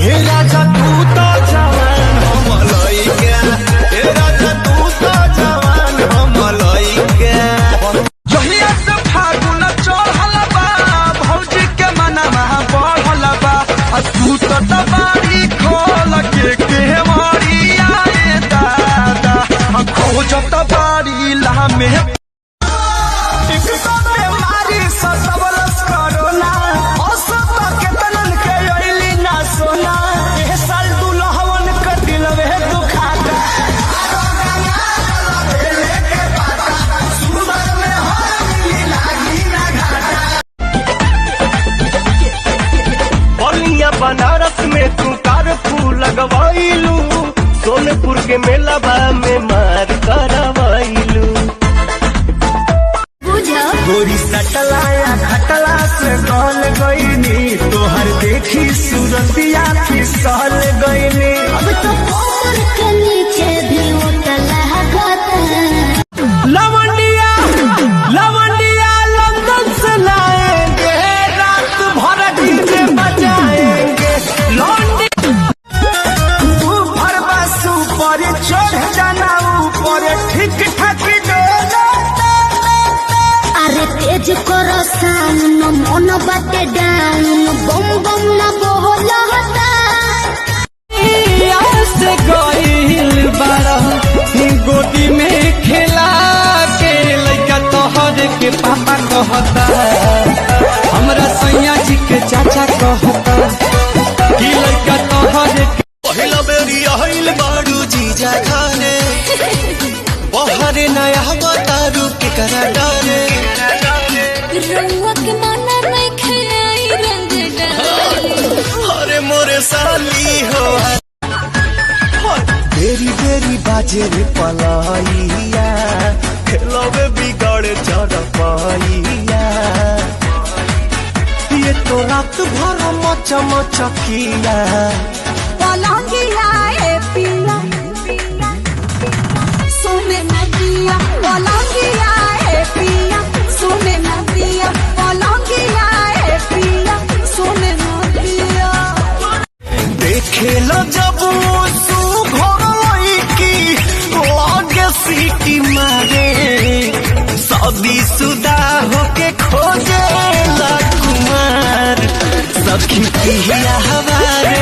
हे राजा तू तो जवान हम लइका, हे राजा तू तो जवान हम लइका। जहिया से फागुन चढ़ल बा भौजी के मनवा बढ़ल बा, तू तो दबारी खोल के मारी आए दादा, खोजत बारी लामे बनारस में तू कारफू लगवाइलू, सोनपुर के मेलावा में मार करवाइलू। गोरी सटलाया खटला से गल गईनी, तोहर देखी सूरतिया फिसल गईनी। अब तो कमर के नीचे भी लवंडिया लवंडिया लंदन से लाएंगे, रात भर डीजे बजाएंगे। पर चढ़ जाना ऊपर ठीक ठाक अरे तेज करो साउंड मन बाटे डाउन, बम बम ना बोलता से गईल बारा गोदी में खेला के लइका तोहर के पापा कहता, हमरा सैया जी के चाचा कहता कि लइका तोहर के पहिला बेरी आइल बाड़ू जीजा खाने, बहरे नया बतारू के करा डाले। रउआ के मना नहीं खाई रंग डाले, अरे मोरे साली हो बेरी बेरी बाजे रे पलाइया, खेलवे बिगड़ चढ़पाइया, ये तो रात भर मच मचकिया। पलंगिया ए पिया सोने न दिया, पलंगिया ए पिया सोने न दिया, पलंगिया ए पिया सोने न दिया। देखे लो जब लागे सीटी मारे, शादी शुदा होके खोजे ला कुमार, सखी पिया